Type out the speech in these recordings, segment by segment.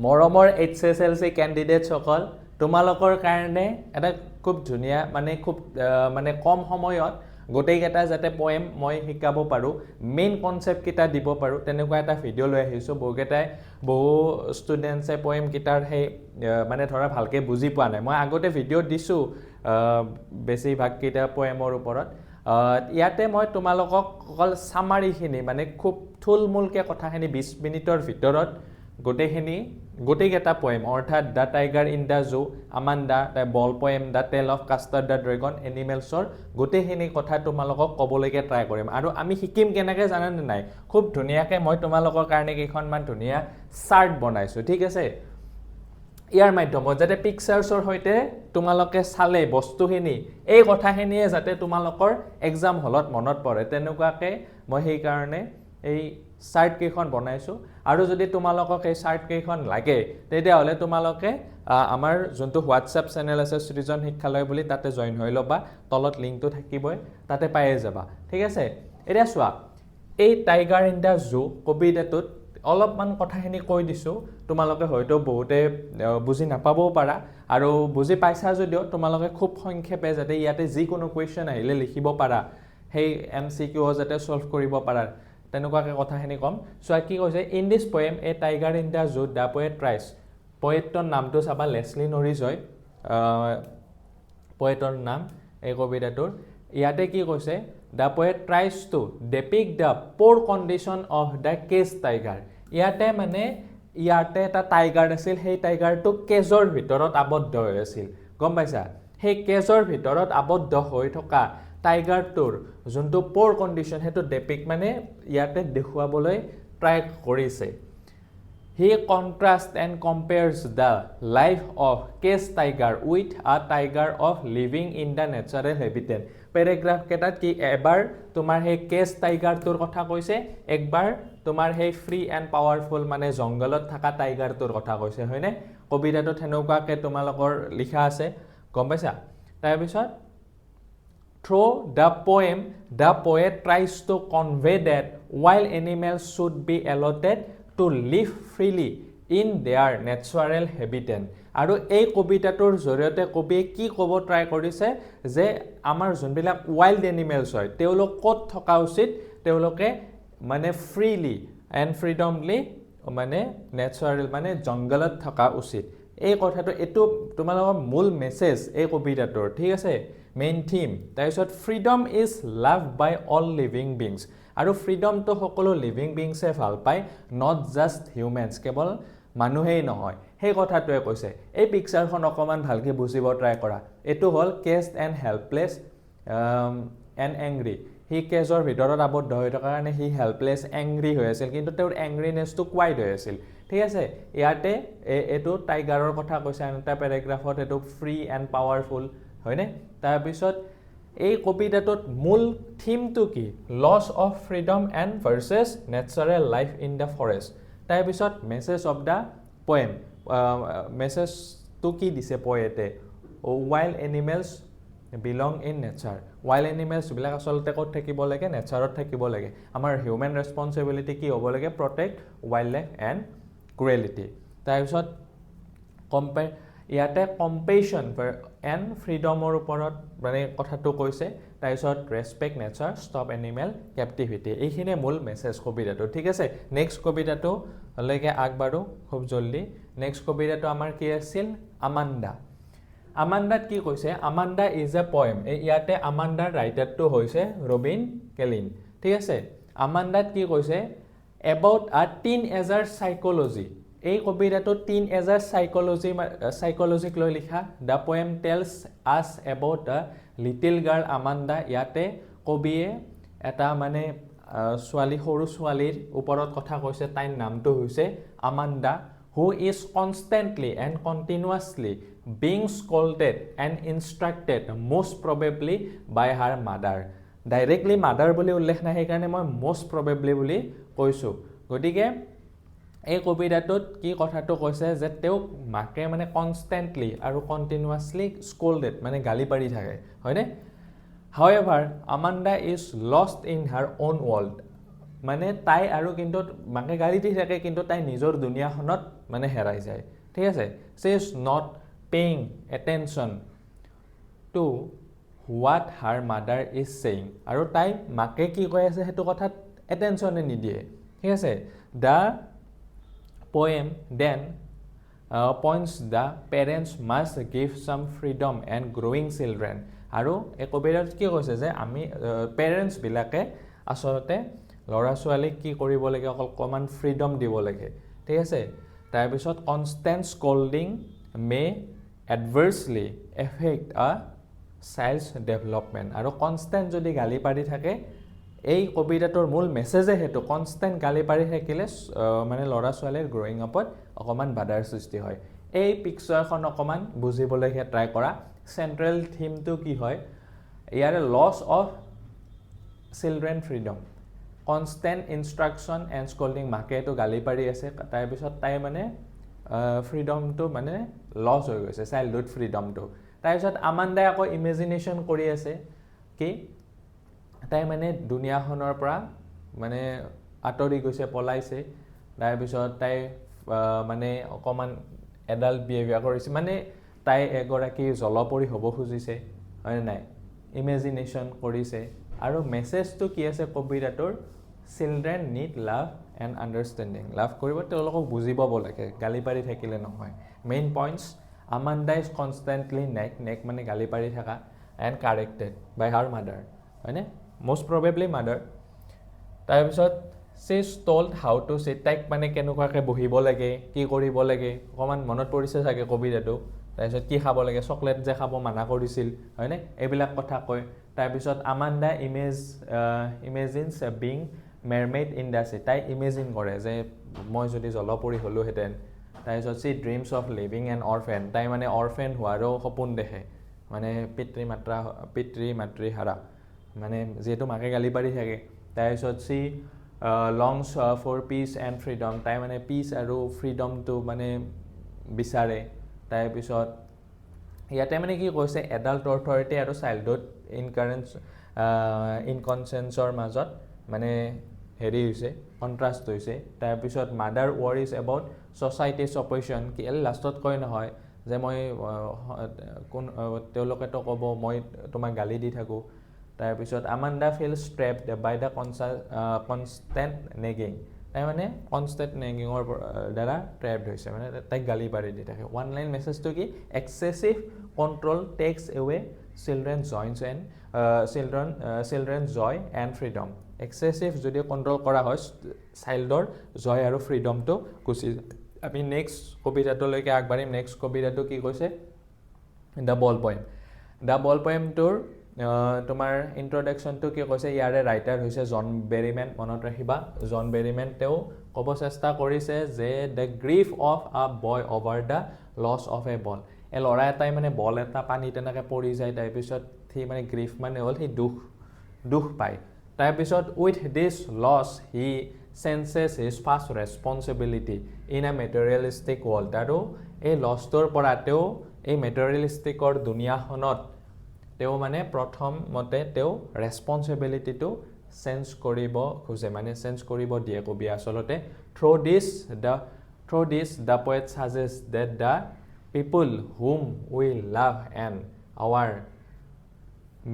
মৰমৰ HSLC candidate সকল তোমালোকৰ কাৰণে এটা খুব ধুনিয়া মানে খুব মানে কম সময়ত গোটেই কেটা যাতে পোয়েম মই শিকাব পাৰো মেইন কনসেপ্ট কিটা দিব পাৰো তেনেকুৱা এটা ভিডিও লৈ আহিছো বহু ষ্টুডেন্টছে পোয়েম কিটাৰ হে মানে ধৰা ভালকে বুজি পোৱা নাই মই আগতে ভিডিও দিছো বেছি ভাগ কিটা পোয়েমৰ ওপৰত ইয়াতে মই তোমালোকক অকল সামাৰিখিনি মানে খুব থুলমূলকে কথাখিনি 20 মিনিটৰ ভিতৰত গোটেই কেটা পোয়েম অৰ্থাৎ the tiger in the zoo Amanda the ball poem the tale of Custard the dragon এনিমেলছৰ গোটেইখিনি কথা তোমালোকক ক'বলৈকে ট্ৰাই কৰিম আৰু আমি শিকিম কেনেকৈ জানানে নাই খুব ধুনীয়াকৈ মই তোমালোকৰ কাৰণে কেইখনমান ধুনীয়া চাৰ্ট বনাইছো ঠিক আছে ইয়াৰ মাধ্যমত যাতে পিকচাৰ্ছৰ সৈতে তোমালোকে চালে বস্তুখিনি এই কথাখিনিয়ে যাতে তোমালোকৰ এক্সাম হলত মনত পৰে তেনেকুৱাকৈ মই সেই কাৰণে এই চাৰ্ট কেইখন বনাইছো আৰু যদি তোমালোকক এই চাৰ্ট কেইখন লাগে তেতিয়া হলে তোমালোকে আমাৰ যোনটো WhatsApp চেনেল আছে সৃজন শিক্ষালয় বুলি তাতে জয়েন হৈ লবা তলত লিংকটো থাকিবই তাতে পায়ে যাবা ঠিক আছে এতিয়া চোৱা এই টাইগাৰ ইন দা জু কবিতাটোত অলপমান কথাখিনি কৈ দিছো তোমালোকে হয়তো বহুতে বুজি নাপাবও পাৰা আৰু বুজি পাইছা যদিও তোমালোকে খুব সংক্ষেপে যাতে ইয়াতে যি কোনো কোৱেশ্চন আহিলে লিখিব পাৰা সেই MCQ যাতে সলভ কৰিব পাৰা তেনেকুৱাকে কথাখিনি কম সো কি কৈছে in this poem a tiger in the zoo the poet tries পোয়েটৰ নামটো চাবা লেছলি নৰিজ হয় পোয়েটৰ নাম এই কবিতাটোৰ ইয়াতে কি কৈছে the poet tries to depict the poor condition of the caged tiger ইয়াতে মানে ইয়াতে এটা টাইগাৰ আছিল সেই টাইগাৰটো কেজৰ ভিতৰত আবদ্ধ হৈ আছিল গম পাইছা সেই কেজৰ ভিতৰত আবদ্ধ হৈ থকা টাইগাৰটোৰ যোনটো পোৰ কন্ডিশন হেতু ডেপিক মানে ইয়াতে দেখুৱাবলৈ ট্ৰাই কৰিছে He contrasts and compares the life of caged tiger with a tiger of living in the natural habitat. Paragraph কেটাত কি এবাৰ তোমাৰ হে কেজ টাইগাৰটোৰ কথা কৈছে একবাৰ তোমাৰ হে ফ্ৰী এণ্ড পাৱাৰফুল মানে জংগলত থকা টাইগাৰটোৰ কথা কৈছে হয়নে কবিতাটোত হেনেকুৱাকে তোমালোকৰ লিখা আছে গম পাইছা তাৰ পিছত Through the poem, the poet tries to convey that wild animals should be allotted to live freely in their natural habitat. আৰু এই কবিতাটোৰ জৰিয়তে কবিয়ে কি ক'ব ট্ৰাই কৰিছে যে আমাৰ যোনবিলাক ওয়াইল্ড এনিমেলস হয় তেওঁলোক ক'ত থকা উচিত তেওঁলোকে মানে ফ্ৰীলি এণ্ড ফ্ৰীডমলি মানে নেচাৰেল মানে জংগলত থকা উচিত এই কথাটো এটো তোমালোকৰ মূল মেছেজ এই কবিতাটোৰ ঠিক আছে মেইন থিম তাৰপিছত freedom is love by all living beings আৰু ফ্ৰীডমটো সকলো লিভিং বিংছে ভাল পায় নট জাষ্ট হিউমেনছ কেৱল মানুহেই নহয় সেই কথাটোৱে কৈছে এই পিকচাৰখন অকমান ভালকে বুজিব ট্ৰাই কৰা এটো হল caged and helpless and angry he কেজৰ ভিতৰত আবদ্ধ হৈ থকা কাৰণে হি হেল্পলেছ এংগ্ৰি হৈ আছিল কিন্তু তেওঁৰ এংগ্ৰিনেছটো কোৱাইট হৈ আছিল ঠিক আছে ইয়াতে এটো টাইগাৰৰ কথা কৈছে আনটা প্যাৰাগ্ৰাফত এটো ফ্ৰী এণ্ড পাৱাৰফুল হয়নে তাৰ পিছত এই কবিতাটোত মূল থিমটো কি loss of freedom and versus natural life in the forest তাৰ পিছত মেছেজ অফ দা পোয়েম মেছেজটো কি দিছে পোয়েটে wild animals belong in nature wild animals বিলাক আসলতে ক'ত থাকিব লাগে নেচাৰত থাকিব লাগে আমাৰ হিউম্যান ৰেসপন্সিবিলিটি কি হ'ব লাগে protect wild life and cruelty তাৰ পিছত ইয়াতে কম্পেশন এণ্ড ফ্ৰীডমৰ ওপৰত মানে কথাটো কৈছে তাৰপিছত ৰেসপেক্ট নেচাৰ ষ্টপ এনিমেল কেপটিভিটি এইখিনি মূল মেছেজ কবিতাটো ঠিক আছে নেক্সট কবিতাটো লৈকে আগবাঢ়ো খুব জলদি নেক্সট কবিতাটো আমাৰ কি আছিল আমান্ডাত কি কৈছে আমান্ডা ইজ এ পোয়েম ইয়াতে আমান্ডাৰ ৰাইটাৰটো হৈছে ৰবিন কেলিন ঠিক আছে আমান্ডাত কি কৈছে এবাউট আ টিনএজাৰ সাইকোলজি এই কবিতাটো টিনএজাৰ সাইকোলজিক লৈ লিখা the poem tells us about a little girl Amanda ইয়াতে কবিয়ে এটা মানে ছোৱালী সৰু ছোৱালীৰ ওপৰত কথা কৈছে তাইৰ নামটো হৈছে Amanda who is constantly and continuously being scolded and instructed most probably by her mother directly mother বুলি উল্লেখ নাই সেইকাৰণে মই most probably বুলি কৈছো গতিকে এই কবিতাটোত কি কথাটো কৈছে যে তেওঁ মাকে মানে কনস্ট্যান্টলি আৰু কন্টিনিউয়াসলি স্কোল্ডেড মানে গালি পাৰি থাকে হয়নে however Amanda is lost in her own world মানে তাই আৰু কিন্তু মাকে গালি দি থাকে কিন্তু তাই নিজৰ দুনিয়াখনত মানে হেৰাই যায় ঠিক আছে she is not paying attention to what her mother is saying আৰু তাই মাকে কি কৈ আছে হেতু কথাত attention নিদিয়ে ঠিক আছে the poem then points the parents must give some freedom and growing children আৰু এই কবিতাত কি কৈছে যে আমি পেৰেন্টছ বিলাকে আসলতে লৰা ছোৱালীক কি কৰিব লাগে অকমান ফ্ৰীডম দিব লাগে ঠিক আছে তাৰ পিছত constant scolding may adversely affect a child's development আৰু কনস্ট্যান্ট যদি গালি পাৰি থাকে এই কবিতাটোৰ মূল মেছেজে হেতু কনস্ট্যান্ট গালি পাৰি থাকিলে মানে লৰা ছোৱালীৰ গ্ৰোইং আপত অকমান বাধাৰ সৃষ্টি হয় এই পিকচাৰখন অকমান বুজিবলৈ ট্ৰাই কৰা সেন্ট্ৰেল থিমটো কি হয় ইয়াৰে loss of children freedom constant instruction and scolding মাকে তো গালি পাৰি আছে তাৰ পিছত তাই মানে ফ্ৰীডমটো মানে লস হৈ গৈছে চাইল্ডহুড ফ্ৰীডমটো তাৰ পিছত আমান্দাই আকৌ ইমেজিনেশন কৰি আছে কি তাই মানে দুনিয়াখনৰ পৰা মানে আতৰি গৈছে পলাইছে তাৰ পিছত তাই মানে অকমান এডাল্ট বিহেভিয়াৰ কৰিছে মানে তাই এগৰাকী জলপৰি হ'ব খুজিছে হয় নাই ইমেজিনেশন কৰিছে আৰু মেছেজটো কি আছে কবিতাটোৰ children need love and understanding love কৰিব তেওঁলোকক বুজি পাব লাগে গালি পাৰি থাকিলে নহয় main points Amanda is constantly nag মানে গালি পাৰি থকা and corrected by her mother হয়নে most probably mother তাৰপিছত she is told how to sit তাইক মানে কেনেকুৱাকৈ বহিব লাগে কি কৰিব লাগে অকমান মনত পৰিছে চাগে কবিতাটো তাৰপিছত কি খাব লাগে চকলেট যে খাব মানা কৰিছিল হয়নে এইবিলাক কথা কয় তাৰপিছত Amanda imagines being mermaid in the sea তাই ইমেজিন কৰে যে মই যদি জলপৰি হ'লোহেঁতেন তাৰপিছত she dreams of living an orphan তাই মানে অৰফেন হোৱাৰো সপোন দেখে মানে পিতৃ মাতৃ হাৰা মানে যেহেতু মাকে গালি পাৰি থাকে তাৰপিছত সি লংছ ফৰ পিচ এণ্ড ফ্ৰীডম তাই মানে পিচ আৰু ফ্ৰীডমটো মানে বিচাৰে তাৰপিছত ইয়াতে মানে কি কৈছে এডাল্ট অথৰিটি আৰু চাইল্ডহুড ইনকনচেন্সৰ মাজত মানে হেৰি হৈছে কণ্ট্ৰাষ্ট হৈছে তাৰপিছত মাদাৰ ৱৰিজ এবাউট ছ'চাইটিজ অপজিশ্যন কি লাষ্টত কয় নহয় যে মই তেওঁলোকেতো ক'ব মই তোমাক গালি দি থাকোঁ তাৰপিছত Amanda feels trapped by the constant nagging তাই মানে কনষ্টেণ্ট নেগিঙৰ দ্বাৰা ট্ৰেপড হৈছে মানে তাইক গালি পাৰি দি থাকে ওৱান লাইন মেছেজটো কি excessive control takes away children joy and freedom excessive যদি কণ্ট্ৰল কৰা হয় চাইল্ডৰ জয় আৰু ফ্ৰীডমটো গুচি যায় আমি নেক্সট কবিতাটোলৈকে আগবাঢ়িম নেক্সট কবিতাটো কি কৈছে দ্য বল পয়েমটোৰ তোমাৰ ইন্ট্ৰডাকশ্যনটো কি কৈছে ইয়াৰে ৰাইটাৰ হৈছে জন বেৰিমেন মনত ৰাখিবা জন বেৰিমেন তেওঁ ক'ব চেষ্টা কৰিছে যে the grief of a boy over the loss of a ball এই ল'ৰা এটাই মানে বল এটা পানী তেনেকৈ পৰি যায় তাৰপিছত সি মানে গ্ৰীফ মানে হ'ল সি দুখ পায় তাৰপিছত with this loss he senses his first responsibility in a materialistic world আৰু এই লছটোৰ পৰা তেওঁ এই মেটেৰিয়েলিষ্টিকৰ দুনিয়াখনত তেওঁ মানে প্ৰথমতে তেওঁ ৰেছপনচিবিলিটিটো চেঞ্জ কৰিব খোজে মানে চেঞ্জ কৰিব দিয়ে কবি আচলতে through this the poet suggest that the people whom we love and our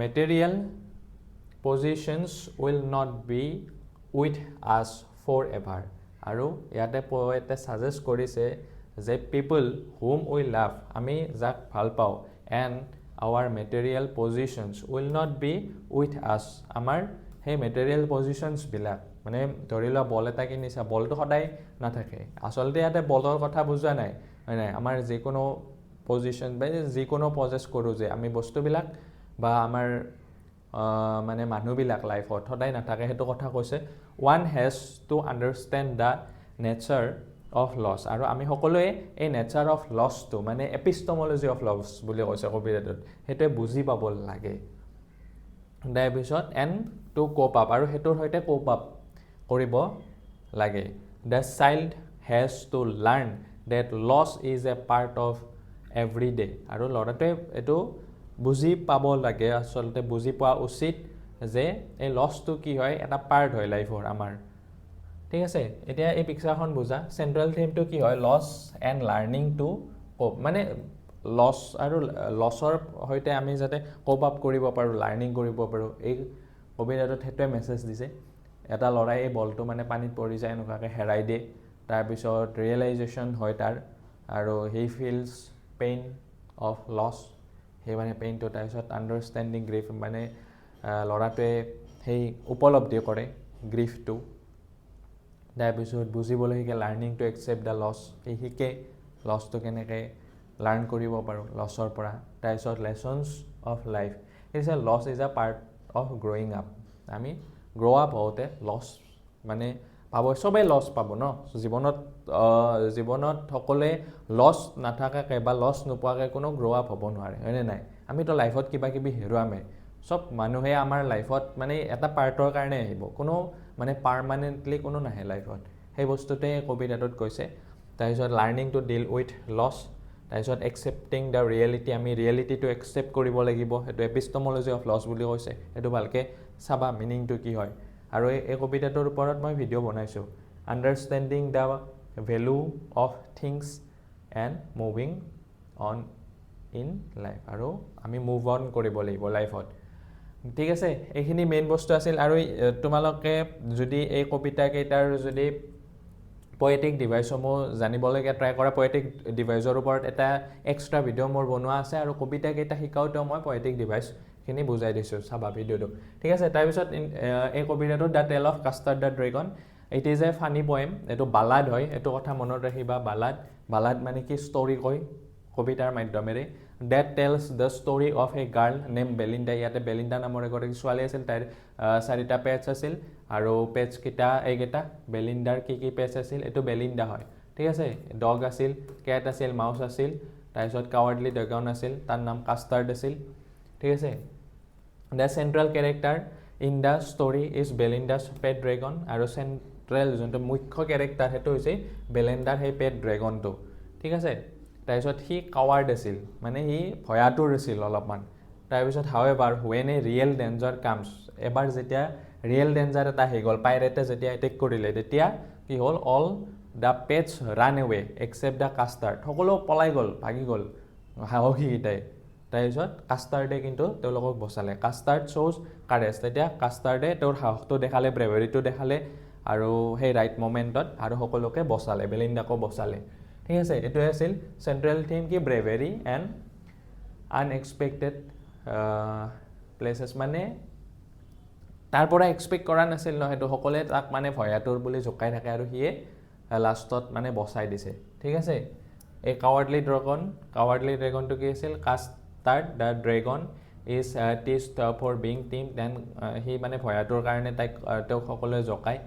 material possessions will not be with us forever আৰু ইয়াতে পয়েটে সাজেষ্ট কৰিছে যে পিপল হুম উই লাভ আমি যাক ভাল পাওঁ and our material positions will not be with us আমাৰ সেই material positions বিলাক মানে ধৰি লোৱা বল এটা কিনিছা বলটো সদায় নাথাকে আচলতে ইয়াতে বলৰ কথা বুজা নাই মানে আমাৰ যিকোনো পজিশ্যন বা যিকোনো পজেছ কৰোঁ যে আমি বস্তুবিলাক বা আমাৰ মানে মানুহবিলাক লাইফত সদায় নাথাকে সেইটো কথা কৈছে one has to understand the nature of loss আৰু আমি সকলোৱে এই নেচাৰ অফ লছটো মানে এপিষ্টমলজি অফ লছ বুলি কৈছে কবিতাটোত সেইটোৱে বুজি পাব লাগে তাৰপিছত এণ্ড টু কোপ আপ আৰু সেইটোৰ সৈতে কোপ আপ কৰিব লাগে the child has to learn that loss is a part of every day আৰু ল'ৰাটোৱে এইটো বুজি পাব লাগে আচলতে বুজি পোৱা উচিত যে এই লছটো কি হয় এটা পাৰ্ট হয় লাইফৰ আমাৰ ঠিক আছে এতিয়া এই পিকচাৰখন বুজা চেন্ট্ৰেল থিমটো কি হয় লছ এণ্ড লাৰ্ণিং টু কোপ মানে লছ আৰু লছৰ সৈতে আমি যাতে কোপ আপ কৰিব পাৰোঁ লাৰ্ণিং কৰিব পাৰোঁ এই কবিতাটোত সেইটোৱে মেছেজ দিছে এটা ল'ৰাই এই বলটো মানে পানীত পৰি যায় এনেকুৱাকৈ হেৰাই দিয়ে তাৰপিছত ৰিয়েলাইজেশ্যন হয় তাৰ আৰু হি ফিলছ পেইন অফ লছ সেই মানে পেইনটো তাৰপিছত আণ্ডাৰষ্টেণ্ডিং গ্ৰীফ মানে ল'ৰাটোৱে সেই উপলব্ধি কৰে গ্ৰীফটো তাৰপিছত বুজিবলৈ শিকে learning to accept the loss এই শিকে লছটো কেনেকৈ লাৰ্ণ কৰিব পাৰোঁ লছৰ পৰা তাৰপিছত lessons of life is a loss is a part of growing up আমি গ্ৰ' আপ হওঁতে লছ মানে পাব চবেই লছ পাব ন জীৱনত সকলোৱে লছ নাথাকাকৈ বা লছ নোপোৱাকৈ কোনো গ্ৰ' আপ হ'ব নোৱাৰে হয়নে নাই আমিতো লাইফত কিবা কিবি হেৰুৱামেই চব মানুহে আমাৰ লাইফত মানে এটা পাৰ্টৰ কাৰণে আহিব কোনো মানে পাৰ্মানেণ্টলি কোনো নাহে লাইফত সেই বস্তুটোৱে কবিতাটোত কৈছে তাৰপিছত learning to deal with loss তাৰপিছত একচেপ্টিং দ্য ৰিয়েলিটি আমি ৰিয়েলিটিটো একচেপ্ট কৰিব লাগিব সেইটো এপিষ্টমলজি অফ লছ বুলি কৈছে সেইটো ভালকৈ চাবা মিনিংটো কি হয় আৰু এই কবিতাটোৰ ওপৰত মই ভিডিঅ' বনাইছোঁ understanding the value of things and moving on in life আৰু আমি মুভ অন কৰিব লাগিব লাইফত ঠিক আছে এইখিনি মেইন বস্তু আছিল আৰু তোমালোকে যদি এই কবিতাকেইটাৰ যদি পয়েটিক ডিভাইচসমূহ জানিবলগীয়া ট্ৰাই কৰা পয়েটিক ডিভাইচৰ ওপৰত এটা এক্সট্ৰা ভিডিঅ' মোৰ বনোৱা আছে আৰু কবিতাকেইটা শিকাওঁতেও মই পয়েটিক ডিভাইচখিনি বুজাই দিছোঁ চাবা ভিডিঅ'টো ঠিক আছে তাৰপিছত এই কবিতাটো the tale of custard the dragon it is a funny poem এইটো বালাড হয় এইটো কথা মনত ৰাখিবা বালাড মানে কি ষ্টৰি কয় কবিতাৰ মাধ্যমেৰে that tells the story of a girl name Belinda ইয়াতে বেলিণ্ডা নামৰ এগৰাকী ছোৱালী আছিল তাইৰ 4টা পেজ আছিল আৰু পেজকেইটা এইকেইটা বেলিণ্ডাৰ কি পেজ আছিল এইটো বেলিণ্ডা হয় ঠিক আছে ডগ আছিল কেট আছিল মাউচ আছিল তাৰপিছত কাৱাৰ্ডলি ড্ৰেগন আছিল তাৰ নাম কাষ্টাৰ্ড আছিল ঠিক আছে the central character in the story is Belinda's pet dragon আৰু চেণ্ট্ৰেল যোনটো মুখ্য কেৰেক্টাৰ সেইটো হৈছে বেলিণ্ডাৰ সেই পেট ড্ৰেগনটো ঠিক আছে তাৰপিছত সি কাৱাৰ্ড আছিল মানে সি ভয়াতুৰ আছিল অলপমান তাৰপিছত however when a real danger comes এবাৰ যেতিয়া ৰিয়েল ডেঞ্জাৰ এটা আহি গ'ল পাইৰেটে যেতিয়া এটেক কৰিলে তেতিয়া কি হ'ল all the patch run away except the custard সকলো পলাই গ'ল ভাগি গ'ল সাহসীকেইটাই তাৰপিছত কাষ্টাৰ্ডে কিন্তু তেওঁলোকক বচালে কাষ্টাৰ্ড শ্ব'জ কাৰেজ তেতিয়া কাষ্টাৰ্ডে তেওঁৰ সাহসটো দেখালে ব্ৰেভেৰিটো দেখালে আৰু সেই ৰাইট মমেণ্টত আৰু সকলোকে বচালে বেলিণ্ডাকো বচালে ঠিক আছে এইটোৱে আছিল চেণ্ট্ৰেল থিম কি ব্ৰেভেৰি এণ্ড আনএক্সপেক্টেড প্লেচেছ মানে তাৰ পৰা এক্সপেক্ট কৰা নাছিল ন সেইটো সকলোৱে তাক মানে ভয়াতুৰ বুলি জোকাই থাকে আৰু সিয়ে লাষ্টত মানে বচাই দিছে ঠিক আছে এই কাৱাৰ্ডলি ড্ৰেগনটো কি আছিল Custard the dragon is teased for being timid then সি মানে ভয়াতুৰ কাৰণে তেওঁক সকলোৱে জোকায়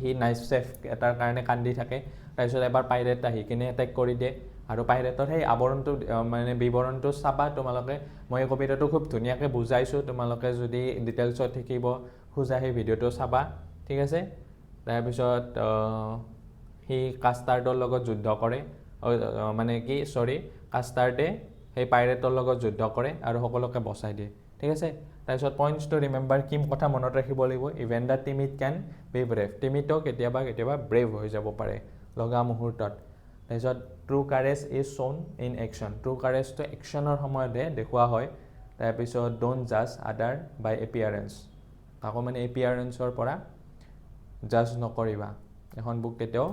সি নাইচ চেফ এটাৰ কাৰণে কান্দি থাকে তাৰপিছত এবাৰ পাইৰেট আহি কিনে এটেক কৰি দিয়ে আৰু পাইৰেটৰ সেই আৱৰণটো মানে বিৱৰণটো চাবা তোমালোকে মই এই কবিতাটো খুব ধুনীয়াকৈ বুজাইছোঁ তোমালোকে যদি ডিটেইলছত শিকিব খোজা সেই ভিডিঅ'টো চাবা ঠিক আছে তাৰপিছত সি কাষ্টাৰ্ডৰ লগত যুদ্ধ কৰে মানে কি কাষ্টাৰ্ডে সেই পাইৰেটৰ লগত যুদ্ধ কৰে আৰু সকলোকে বচাই দিয়ে ঠিক আছে তাৰপিছত পইণ্টছ টু ৰিমেম্বাৰ কি কথা মনত ৰাখিব লাগিব even the timid can be brave টিমিটো কেতিয়াবা ব্ৰেভ হৈ যাব পাৰে লগা মুহূৰ্তত তাৰপিছত true courage is shown in action true কাৰেজটো একশ্যনৰ সময়তহে দেখুওৱা হয় তাৰপিছত ডোণ্ট জাজ আদাৰ বাই এপিয়াৰেঞ্চ আকৌ মানে এপিয়াৰেঞ্চৰ পৰা জাজ নকৰিবা এখন বুক কেতিয়াও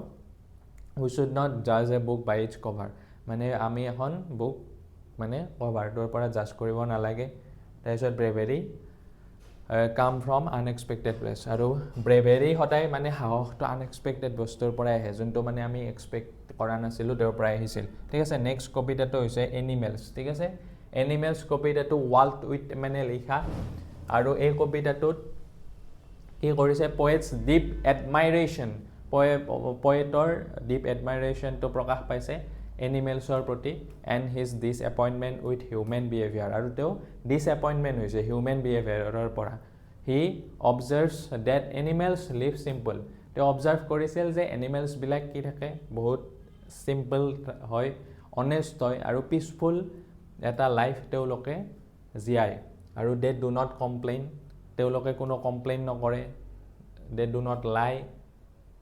উই শুড নট জাজ এ বুক বাই ইটছ কভাৰ মানে আমি এখন বুক মানে কভাৰটোৰ পৰা জাজ কৰিব নালাগে তাৰপিছত ব্ৰেভেৰি কাম ফ্ৰম আনএক্সপেক্টেড প্লেচ আৰু ব্ৰেভেৰি সদায় মানে সাহসটো আনএক্সপেক্টেড বস্তুৰ পৰাই আহে যোনটো মানে আমি এক্সপেক্ট কৰা নাছিলোঁ তেওঁৰ পৰাই আহিছিল ঠিক আছে নেক্সট কবিতাটো হৈছে এনিমেলছ ঠিক আছে এনিমেলছ কবিতাটো ৱাল্ট উইথ মানে লিখা আৰু এই কবিতাটোত কি কৰিছে পয়েটছ ডিপ এডমাইৰেশ্যন পয়েটৰ ডিপ এডমাইৰেশ্যনটো প্ৰকাশ পাইছে এনিমেলছৰ প্ৰতি and his disappointment with human behaviour আৰু তেওঁ ডিছএপইণ্টমেণ্ট হৈছে হিউমেন বিহেভিয়াৰৰ পৰা he observes that animals live simple তেওঁ অবজাৰ্ভ কৰিছিল যে এনিমেলছবিলাক কি থাকে বহুত চিম্পল হয় অনেষ্ট হয় আৰু পিচফুল এটা লাইফ তেওঁলোকে জীয়ায় আৰু দে ডু নট কমপ্লেইন তেওঁলোকে কোনো কমপ্লেইন নকৰে দে ডু নট লাই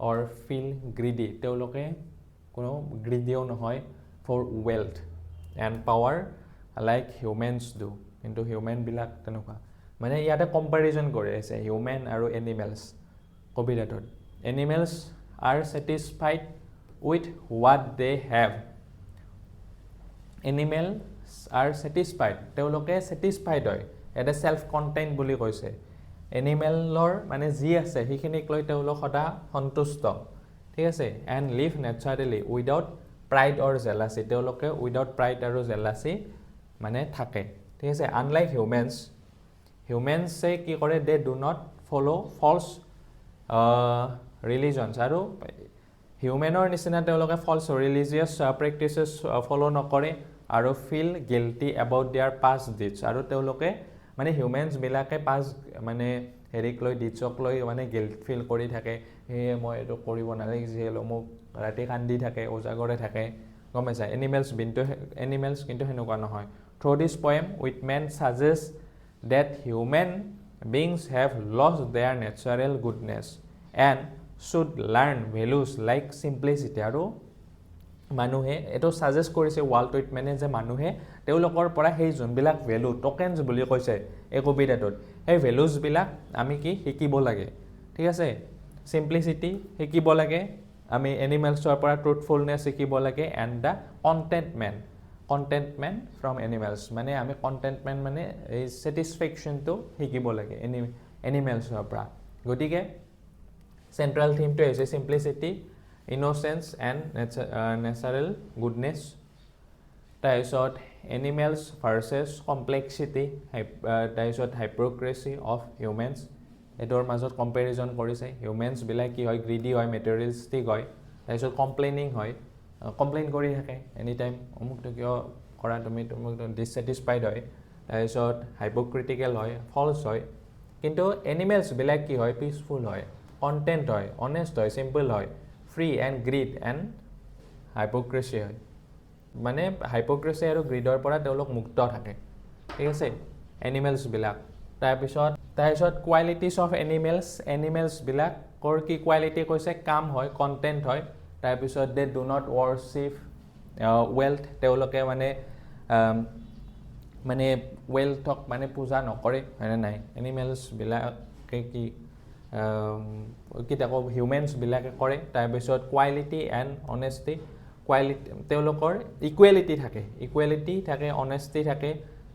or feel greedy তেওঁলোকে কোনো গ্ৰিডিও নহয় for wealth and power like humans do কিন্তু হিউম্যান বিলাক তেনেকুৱা মানে ইয়াতে কম্পাৰিজন কৰি আছে হিউম্যান আৰু এনিমেলস কবিতাটোত animals are satisfied with what they have animals are satisfied তেওঁলোকে satisfied হয় এটা self contained বুলি কৈছে এনিমেলৰ মানে যি আছে সেইখিনিক লৈ তেওঁলোক সদা সন্তুষ্ট ঠিক আছে and live naturally without pride or jealousy তেওঁলোকে without pride আৰু jealousy মানে থাকে ঠিক আছে unlike humans say কি কৰে they do not follow false religions আৰু হিউম্যানৰ নিচিনা তেওঁলোকে false religious practices follow নকৰে আৰু feel guilty about their past deeds আৰু তেওঁলোকে মানে হিউম্যানস বিলাকে past মানে হেৰিক লৈ ডিচক লৈ মানে গিল্ট ফিল কৰি থাকে হে মই এটো কৰিব নালাগিছিল মোক ৰাতি কান্দি থাকে ওজাগৰে থাকে গমেছা এনিমেলস কিন্তু হেনেকুৱা নহয় through this poem Whitman suggests that human beings have lost their natural goodness and should learn values like simplicity আৰু মানুহে এটো সাজেষ্ট কৰিছে ওয়াল্ট হুইটম্যানে যে মানুহে তেওঁলোকৰ পৰা সেই যোনবিলাক ভ্যালু টোকেনস বুলি কৈছে এই কবিতাটোত এই ভ্যালুজ বিলাক আমি কি শিকিব লাগে ঠিক আছে সিম্পলিসিটি শিকিব লাগে আমি এনিমেলছৰ পৰা ট্ৰুথফুলনেস শিকিব লাগে and the contentment from animals মানে আমি কন্টেন্টমেন্ট মানে এই স্যাটিসফ্যাকশনটো শিকিব লাগে এনিমেলছৰ পৰা গতিকে সেন্ট্ৰাল থিমটো হৈছে simplicity innocence and natural goodness তাৰপিছত animals versus complexity তাৰপিছত hypocrisy of humans এটোৰ মাজত কম্পাৰিজন কৰিছে humans বিলাক কি হয় greedy হয় materialistic হয় তাৰপিছত complaining হয় কমপ্লেইন কৰি থাকে এনি টাইম অমুকটো কিয় কৰা তুমি dissatisfied হয় তাৰপিছত hypocritical হয় false হয় কিন্তু animals বিলাক কি হয় peaceful হয় content হয় honest হয় simple হয় free and greed and hypocrisy হয় মানে hypocrisy আৰু greedৰ পৰা তেওঁলোক মুক্ত থাকে ঠিক আছে এনিমেলস বিলাক তাৰপিছত qualities of animals বিলাক কৰ কি quality কৈছে কাম হয় content হয় তাৰপিছত they do not worship wealth তেওঁলোকে মানে wealthক মানে পূজা নকৰে হয়নে নাই এনিমেলস বিলাকে কি কিতাকো হিউম্যানস বিলাকে কৰে তাৰপিছত কোৱালিটি এন্ড অনেষ্টি কোৱালিটি তেওঁলোকৰ ইকুৱেলিটি থাকে অনেষ্টি থাকে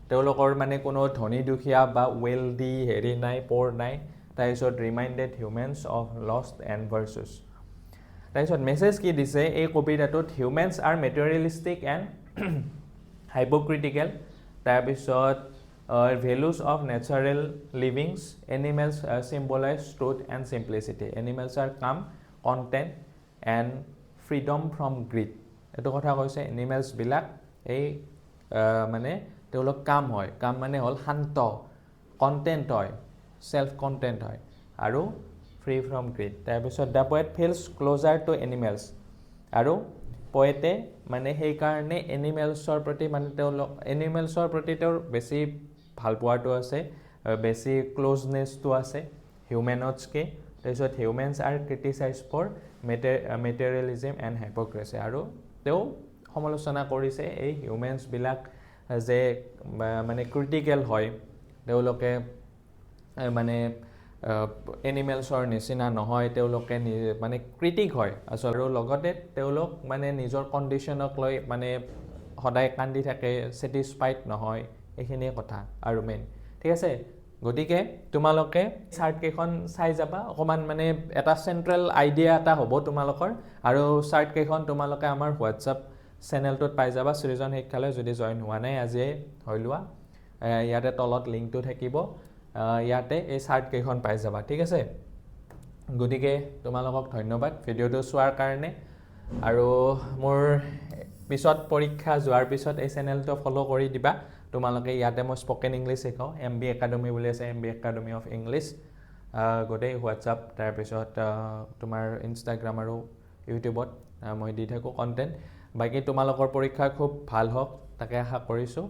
তেওঁলোকৰ মানে কোনো ধনী দুখীয়া বা ওয়েলদি হেৰি নাই পৰ নাই তাৰপিছত ৰিমাইন্ডেড হিউম্যানস অফ লষ্ট এন্ড ভাৰ্চুস তাৰপিছত মেসেজ কি দিছে এই কবিতাটোত হিউম্যানস আৰ মেটেৰিয়েলিস্টিক এন্ড হাইপোক্ৰিটিক্যাল তাৰপিছত values of natural livings animals symbolize truth and simplicity animals are calm content and freedom from greed এটো কথা কৈছে animals বিলাক এই মানে তেওঁলোক কাম হয় কাম মানে হল শান্ত content হয় self content হয় আৰু free from greed তাৰপিছত the poet feels closer to animals আৰু poete মানে সেই কাৰণে animalsৰ প্ৰতি মানে তেওঁলোক animalsৰ প্ৰতি তেওঁৰ বেছি ভাল পোৱাটো আছে বেছি ক্লোজনেসটো আছে হিউম্যানছকে তাৰপিছত হিউম্যানস আৰ ক্ৰিটিসাইজ ফৰ মেটেৰিয়েলিজম এন্ড হাইপোক্ৰেসি আৰু তেও সমালোচনা কৰিছে এই হিউম্যানস বিলাক যে মানে ক্ৰিটিক্যাল হয় তেওঁলোকে মানে এনিমেলছৰ নিচিনা নহয় তেওঁলোকে মানে ক্ৰিটিক হয় আসলে আৰু লগতে তেওঁলোক মানে নিজৰ কন্ডিশনক লৈ মানে সদায় কান্দি থাকে স্যাটিসফাইড নহয় এইখিনি কথা আৰু মেইন ঠিক আছে গতিকে তোমালোকে চাৰ্ট কেখন চাই যাবা অকমান মানে এটা সেন্ট্ৰাল আইডিয়া এটা হ'ব তোমালোকৰ আৰু চাৰ্ট কেখন তোমালোকে আমাৰ WhatsApp চেনেলটোত পাই যাবা সৃজন শিক্ষালয় যদি জয়েন হোৱা নাই আজি হইলোৱা ইয়াতে তলত লিংকটো থাকিব ইয়াতে এই চাৰ্ট কেখন পাই যাবা ঠিক আছে গতিকে তোমালোকক ধন্যবাদ ভিডিওটো চোৱাৰ কাৰণে আৰু মোৰ পিছত পৰীক্ষা যোৱাৰ পিছত এই চেনেলটো ফলো কৰি দিবা তোমালোকে ইয়াতে মই স্পোকেন ইংলিশ শিকাও এমবি একাডেমি বুলি আছে এমবি একাডেমি অফ ইংলিশ গোটেই হোৱাটছআপ তাৰ পিছত তোমাৰ ইনষ্টাগ্ৰাম আৰু ইউটিউবত মই দি থাকো কন্টেন্ট বাকি তোমালোকৰ পৰীক্ষা খুব ভাল হওক তাকে আশা কৰিছো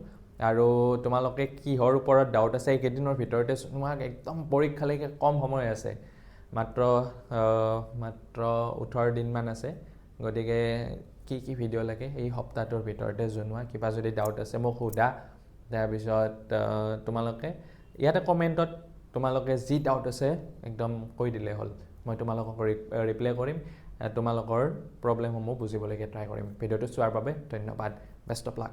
আৰু তোমালোকে কিহৰ ওপৰত ডাউট আছে এই কেদিনৰ ভিতৰতে তোমাক একদম পৰীক্ষালৈকে কম সময় আছে মাত্ৰ 18 দিনমান আছে গতিকে কি ভিডিঅ' লাগে এই সপ্তাহটোৰ ভিতৰতে জনোৱা কিবা যদি ডাউট আছে মোক সোধা তাৰপিছত তোমালোকে ইয়াতে কমেণ্টত তোমালোকে যি ডাউট আছে একদম কৈ দিলে হ'ল মই তোমালোকক ৰিপ্লাই কৰিম তোমালোকৰ প্ৰব্লেমসমূহ বুজিবলৈকে ট্ৰাই কৰিম ভিডিঅ'টো চোৱাৰ বাবে ধন্যবাদ বেষ্ট অফ লাক